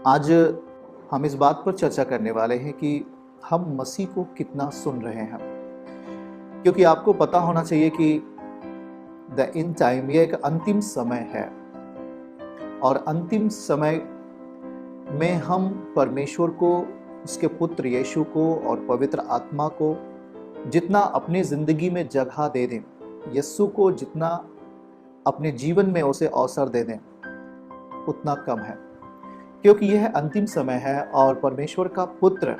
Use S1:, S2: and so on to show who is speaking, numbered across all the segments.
S1: आज हम इस बात पर चर्चा करने वाले हैं कि हम मसीह को कितना सुन रहे हैं, क्योंकि आपको पता होना चाहिए कि द इन टाइम ये एक अंतिम समय है और अंतिम समय में हम परमेश्वर को, उसके पुत्र यीशु को और पवित्र आत्मा को जितना अपनी जिंदगी में जगह दे दें, यीशु को जितना अपने जीवन में उसे अवसर दे दें, उतना कम है। क्योंकि यह अंतिम समय है और परमेश्वर का पुत्र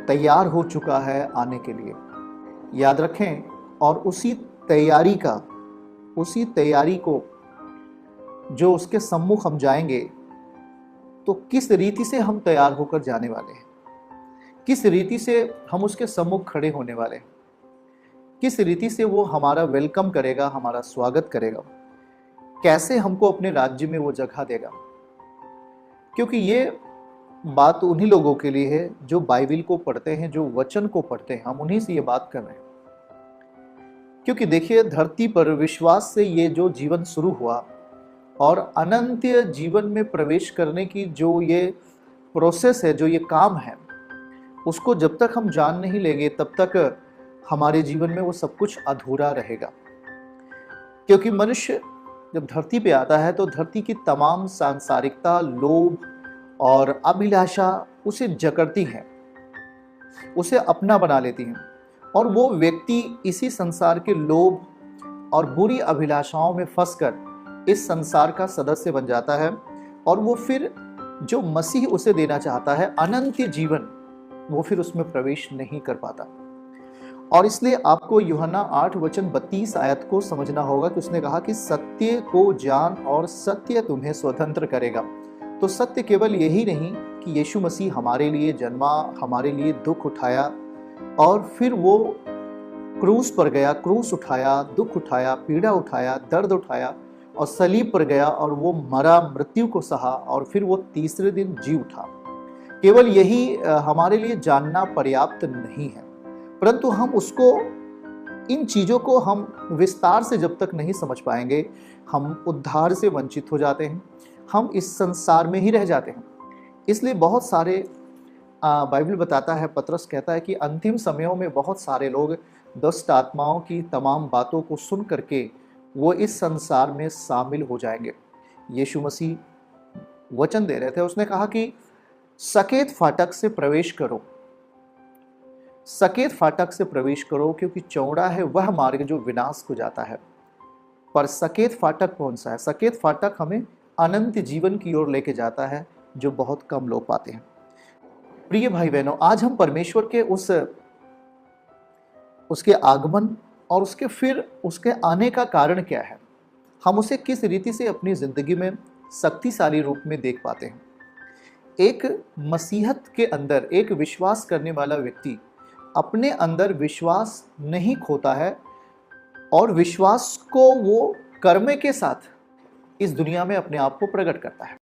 S1: तैयार हो चुका है आने के लिए। याद रखें, और उसी तैयारी को जो उसके सम्मुख हम जाएंगे, तो किस रीति से हम तैयार होकर जाने वाले हैं, किस रीति से हम उसके सम्मुख खड़े होने वाले हैं, किस रीति से वो हमारा वेलकम करेगा, हमारा स्वागत करेगा, कैसे हमको अपने राज्य में वो जगह देगा। क्योंकि ये बात उन्हीं लोगों के लिए है जो बाइबल को पढ़ते हैं, जो वचन को पढ़ते हैं। हम उन्हीं से ये बात कर रहे हैं। क्योंकि देखिए, धरती पर विश्वास से ये जो जीवन शुरू हुआ और अनंत जीवन में प्रवेश करने की जो ये प्रोसेस है, जो ये काम है, उसको जब तक हम जान नहीं लेंगे तब तक हमारे जीवन में वो सब कुछ अधूरा रहेगा। क्योंकि मनुष्य जब धरती पे आता है तो धरती की तमाम सांसारिकता, लोभ और अभिलाषा उसे जकड़ती है, उसे अपना बना लेती है, और वो व्यक्ति इसी संसार के लोभ और बुरी अभिलाषाओं में फंसकर इस संसार का सदस्य बन जाता है। और वो फिर जो मसीह उसे देना चाहता है, अनंत जीवन, वो फिर उसमें प्रवेश नहीं कर पाता। और इसलिए आपको यूहन्ना 8:32 को समझना होगा कि उसने कहा कि सत्य को जान और सत्य तुम्हें स्वतंत्र करेगा। तो सत्य केवल यही नहीं कि यीशु मसीह हमारे लिए जन्मा, हमारे लिए दुख उठाया और फिर वो क्रूस पर गया, क्रूस उठाया, दुख उठाया, पीड़ा उठाया, दर्द उठाया और सलीब पर गया और वो मरा, मृत्यु को सहा और फिर वो तीसरे दिन जी उठा। केवल यही हमारे लिए जानना पर्याप्त नहीं है, परंतु हम उसको, इन चीज़ों को हम विस्तार से जब तक नहीं समझ पाएंगे, हम उद्धार से वंचित हो जाते हैं, हम इस संसार में ही रह जाते हैं। इसलिए बहुत सारे बाइबल बताता है, पतरस कहता है कि अंतिम समयों में बहुत सारे लोग दुष्ट आत्माओं की तमाम बातों को सुन करके वो इस संसार में शामिल हो जाएंगे। यीशु मसीह वचन दे रहे थे, उसने कहा कि सकेत फाटक से प्रवेश करो, सकेत फाटक से प्रवेश करो, क्योंकि चौड़ा है वह मार्ग जो विनाश को जाता है। पर सकेत फाटक कौन सा है? सकेत फाटक हमें अनंत जीवन की ओर लेके जाता है, जो बहुत कम लोग पाते हैं। प्रिय भाई बहनों, आज हम परमेश्वर के उसके आगमन और उसके आने का कारण क्या है, हम उसे किस रीति से अपनी जिंदगी में शक्तिशाली रूप में देख पाते हैं। एक मसीहत के अंदर एक विश्वास करने वाला व्यक्ति अपने अंदर विश्वास नहीं खोता है और विश्वास को वो कर्म के साथ इस दुनिया में अपने आप को प्रकट करता है।